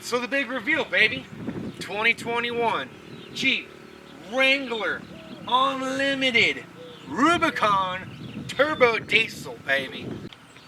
So the big reveal, baby. 2021 Jeep Wrangler Unlimited Rubicon Turbo Diesel, baby.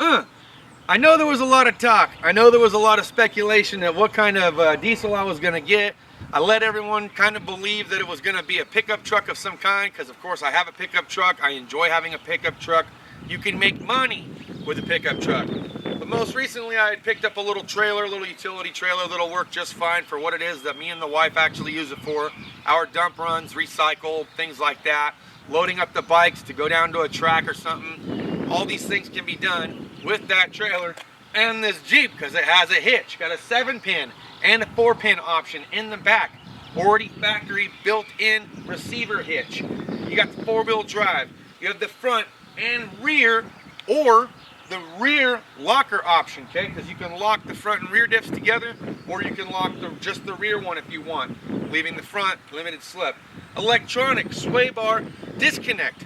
I know there was a lot of talk. I know there was a lot of speculation of what kind of diesel I was gonna get. I let everyone kind of believe that it was gonna be a pickup truck of some kind, because of course I have a pickup truck. I enjoy having a pickup truck. You can make money with a pickup truck. But most recently I had picked up a little trailer, a little utility trailer that'll work just fine for what it is that me and the wife actually use it for. Our dump runs, recycle, things like that. Loading up the bikes to go down to a track or something. All these things can be done with that trailer and this Jeep, because it has a hitch. Got a 7-pin and a 4-pin option in the back. Already factory built-in receiver hitch. You got the 4-wheel drive. You have the front and rear, or the rear locker option, okay? Because you can lock the front and rear diffs together, or you can lock just the rear one if you want, leaving the front limited slip. Electronic sway bar disconnect.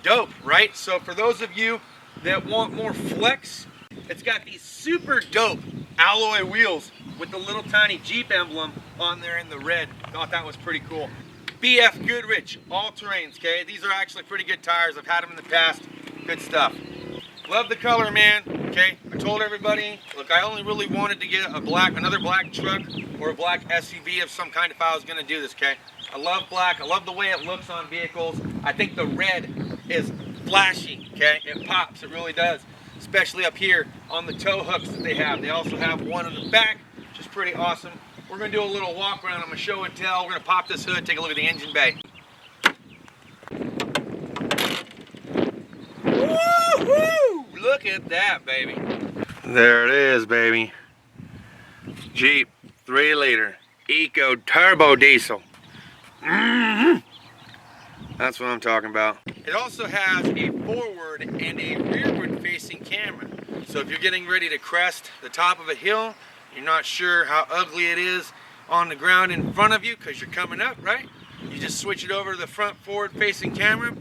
Dope, right? So for those of you that want more flex, it's got these super dope alloy wheels with the little tiny Jeep emblem on there in the red. Thought that was pretty cool. BF Goodrich all-terrains, okay? These are actually pretty good tires. I've had them in the past. Good stuff. Love the color, man, okay? I told everybody, look, I only really wanted to get another black truck or a black SUV of some kind if I was gonna do this, okay? I love black. I love the way it looks on vehicles. I think the red is flashy, okay? It pops, it really does. Especially up here on the tow hooks that they have. They also have one in the back, which is pretty awesome. We're gonna do a little walk around. I'm gonna show and tell. We're gonna pop this hood, take a look at the engine bay. Woo-hoo! Look at that, baby. There it is, baby. Jeep 3-liter Eco Turbo Diesel. That's what I'm talking about. It also has a forward and a rearward facing camera. So if you're getting ready to crest the top of a hill, you're not sure how ugly it is on the ground in front of you because you're coming up, right? You just switch it over to the front forward facing camera,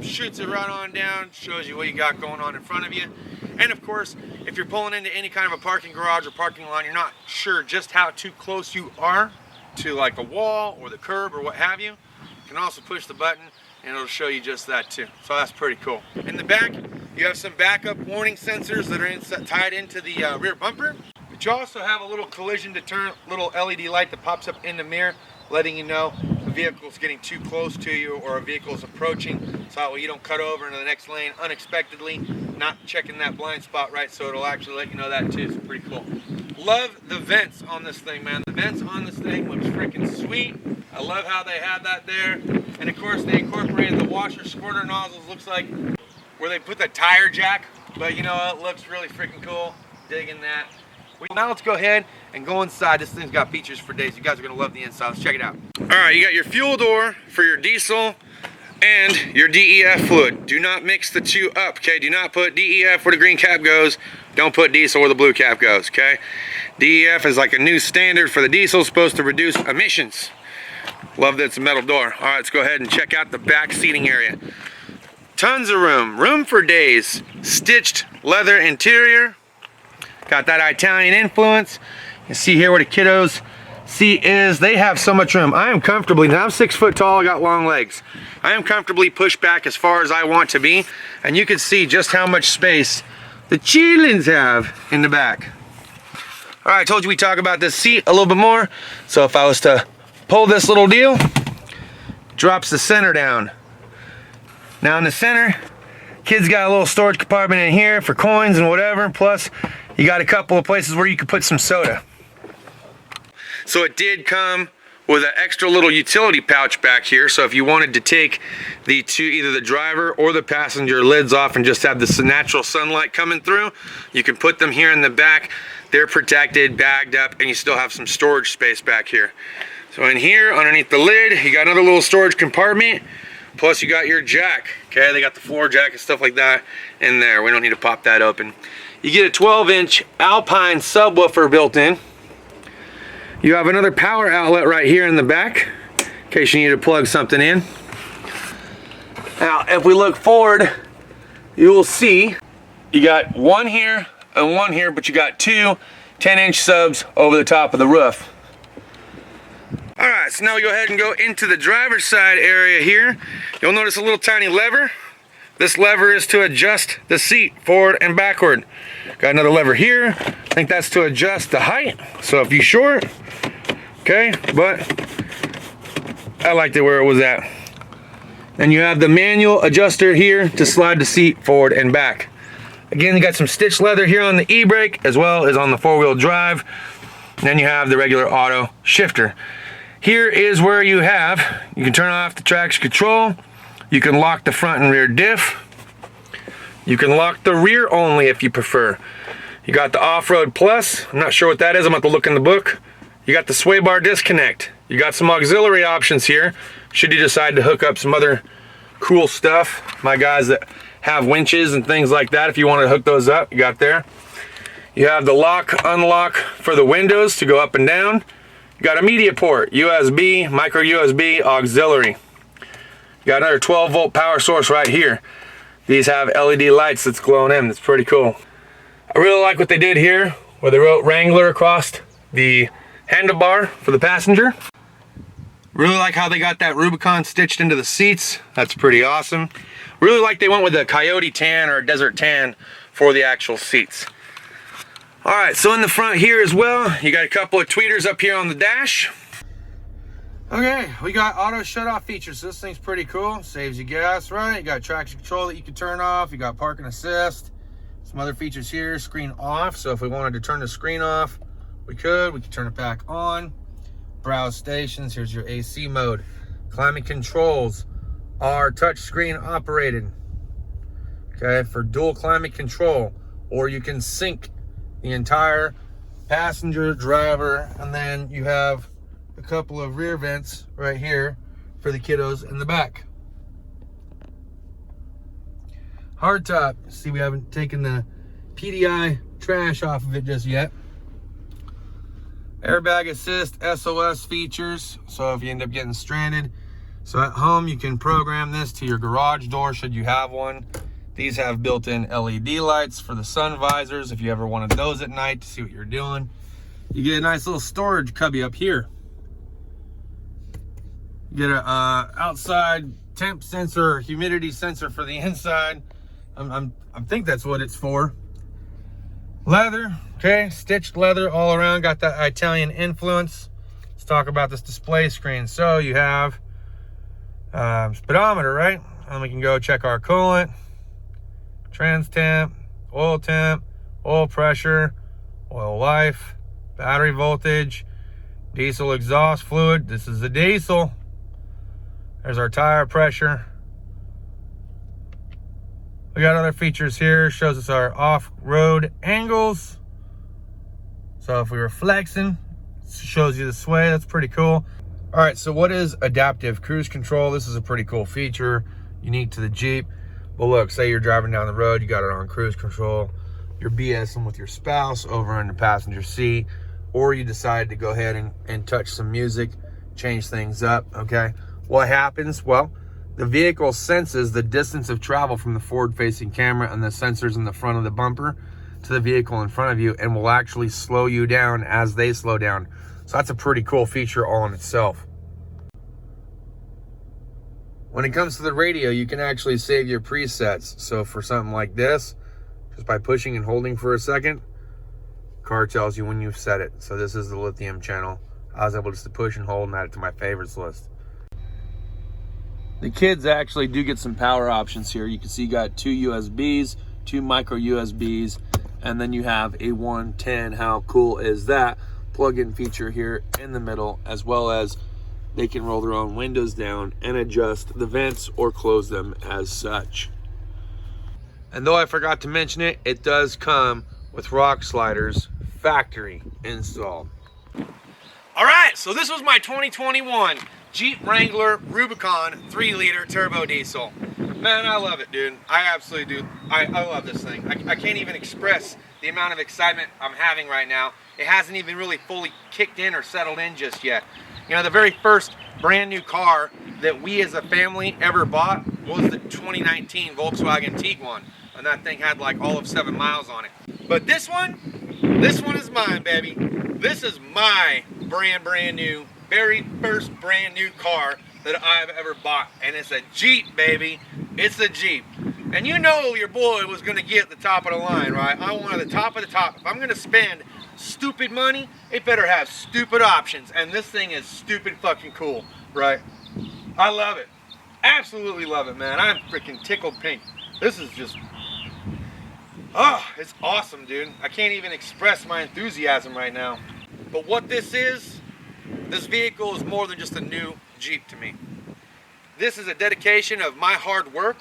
shoots it right on down, shows you what you got going on in front of you. And of course, if you're pulling into any kind of a parking garage or parking lot, you're not sure just how too close you are to like a wall or the curb or what have you, you can also push the button and it'll show you just that too. So that's pretty cool. In the back, you have some backup warning sensors that are tied into the rear bumper. But you also have a little collision deterrent, little LED light that pops up in the mirror, letting you know the vehicle's getting too close to you or a vehicle's approaching, so that way you don't cut over into the next lane unexpectedly, not checking that blind spot right, so it'll actually let you know that too. So pretty cool. Love the vents on this thing, man. The vents on this thing looks freaking sweet. I love how they have that there. And of course they incorporated the washer squirter nozzles, looks like where they put the tire jack, but you know, it looks really freaking cool. Digging that. Now let's go ahead and go inside. This thing's got features for days. You guys are gonna love the inside. Let's check it out. All right, you got your fuel door for your diesel and your DEF fluid. Do not mix the two up, okay? Do not put DEF where the green cap goes. Don't put diesel where the blue cap goes, okay? DEF is like a new standard for the diesel, supposed to reduce emissions. Love that it's a metal door. All right, let's go ahead and check out the back seating area. Tons of room for days. Stitched leather interior. Got that Italian influence. You see here where the kiddos seat is. They have so much room. I am comfortably, now I'm 6 foot tall, I got long legs. I am comfortably pushed back as far as I want to be. And you can see just how much space the chillins have in the back. All right, I told you we talk about this seat a little bit more. So if I was to pull this little deal, drops the center down. Now in the center, kids got a little storage compartment in here for coins and whatever. Plus, you got a couple of places where you could put some soda. So it did come with an extra little utility pouch back here. So if you wanted to take either the driver or the passenger lids off and just have the natural sunlight coming through, you can put them here in the back. They're protected, bagged up, and you still have some storage space back here. So in here, underneath the lid, you got another little storage compartment. Plus you got your jack, okay? They got the floor jack and stuff like that in there. We don't need to pop that open. You get a 12-inch Alpine subwoofer built in. You have another power outlet right here in the back, in case you need to plug something in. Now, if we look forward, you will see you got one here and one here, but you got two 10-inch subs over the top of the roof. Alright, so now we go ahead and go into the driver's side area here. You'll notice a little tiny lever. This lever is to adjust the seat forward and backward. Got another lever here. I think that's to adjust the height. So if you're short, okay, but I liked it where it was at. Then you have the manual adjuster here to slide the seat forward and back. Again, you got some stitched leather here on the e-brake as well as on the four-wheel drive. And then you have the regular auto shifter. Here is where you can turn off the traction control. You can lock the front and rear diff. You can lock the rear only if you prefer. You got the off-road plus. I'm not sure what that is. I'm going to have to look in the book. You got the sway bar disconnect. You got some auxiliary options here should you decide to hook up some other cool stuff. My guys that have winches and things like that, if you want to hook those up, you got there. You have the lock, unlock for the windows to go up and down. You got a media port, USB, micro USB, auxiliary. You got another 12-volt power source right here. These have LED lights that's glowing in. That's pretty cool. I really like what they did here, where they wrote Wrangler across the handlebar for the passenger. Really like how they got that Rubicon stitched into the seats. That's pretty awesome. Really like they went with a coyote tan or a desert tan for the actual seats. Alright, so in the front here as well, you got a couple of tweeters up here on the dash. Okay, we got auto shut-off features. So this thing's pretty cool. Saves you gas, right? You got traction control that you can turn off. You got parking assist. Some other features here, screen off. So if we wanted to turn the screen off, we could turn it back on. Browse stations. Here's your AC mode. Climate controls are touchscreen operated. Okay, for dual climate control. Or you can sync the entire passenger, driver, and then you have a couple of rear vents right here for the kiddos in the back. Hardtop. See, we haven't taken the PDI trash off of it just yet. Airbag Assist Sos features. So if you end up getting stranded, so at home you can program this to your garage door should you have one. These have built-in LED lights for the sun visors if you ever wanted those at night to see what you're doing. You get a nice little storage cubby up here. You get a outside temp sensor or humidity sensor for the inside. I think that's what it's for. Leather, okay, stitched leather all around. Got that Italian influence. Let's talk about this display screen. So you have speedometer, right? And we can go check our coolant, trans temp, oil pressure, oil life, battery voltage, diesel exhaust fluid. This is the diesel. There's our tire pressure. We got other features here. Shows us our off-road angles. So if we were flexing, it shows you the sway. That's pretty cool. All right, so what is adaptive cruise control? This is a pretty cool feature, unique to the Jeep. Well, look, say you're driving down the road, you got it on cruise control. You're BSing with your spouse over in the passenger seat, or you decide to go ahead and touch some music, change things up, okay? What happens? Well, the vehicle senses the distance of travel from the forward-facing camera and the sensors in the front of the bumper to the vehicle in front of you, and will actually slow you down as they slow down. So that's a pretty cool feature all in itself. When it comes to the radio, you can actually save your presets. So for something like this, just by pushing and holding for a second, car tells you when you've set it. So this is the lithium channel. I was able just to push and hold and add it to my favorites list. The kids actually do get some power options here. You can see you got 2 USBs, 2 micro USBs, and then you have a 110. How cool is that? Plug-in feature here in the middle, as well as they can roll their own windows down and adjust the vents or close them as such. And though I forgot to mention it, it does come with rock sliders factory installed. All right, so this was my 2021 Jeep Wrangler Rubicon 3-liter turbo diesel. Man, I love it, dude. I absolutely do. I love this thing. I can't even express the amount of excitement I'm having right now. It hasn't even really fully kicked in or settled in just yet. You know, the very first brand new car that we as a family ever bought was the 2019 Volkswagen Tiguan. And that thing had like all of 7 miles on it. But this one, This one is mine, baby. This is my brand new, very first brand new car that I've ever bought. And it's a Jeep, baby. It's a Jeep. And you know your boy was gonna get the top of the line, right? I wanted the top of the top. If I'm gonna spend stupid money, it better have stupid options. And this thing is stupid fucking cool, right? I love it. Absolutely love it, man. I'm freaking tickled pink. This is just, oh, it's awesome, dude. I can't even express my enthusiasm right now. But what this is, this vehicle is more than just a new Jeep to me. This is a dedication of my hard work,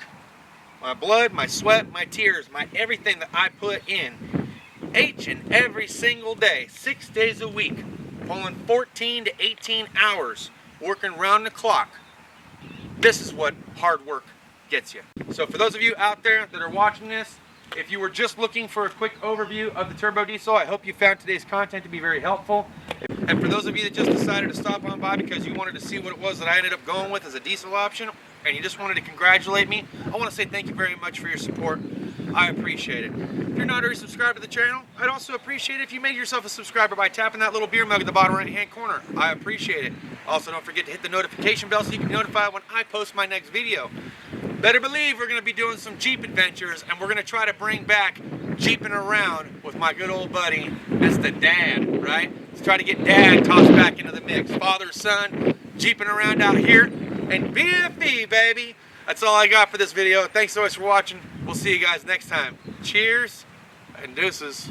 my blood, my sweat, my tears, my everything that I put in each and every single day, 6 days a week, pulling 14 to 18 hours, working round the clock. This is what hard work gets you. So for those of you out there that are watching this, if you were just looking for a quick overview of the turbo diesel, I hope you found today's content to be very helpful. And for those of you that just decided to stop on by because you wanted to see what it was that I ended up going with as a diesel option, and you just wanted to congratulate me, I want to say thank you very much for your support. I appreciate it. If you're not already subscribed to the channel, I'd also appreciate it if you made yourself a subscriber by tapping that little beer mug at the bottom right hand corner. I appreciate it. Also, don't forget to hit the notification bell so you can be notified when I post my next video. Better believe we're going to be doing some Jeep adventures, and we're going to try to bring back Jeeping around with my good old buddy, Mr. Dad, right? Let's try to get Dad tossed back into the mix. Father, son, Jeeping around out here, and BFE, baby. That's all I got for this video. Thanks so much for watching. We'll see you guys next time. Cheers and deuces.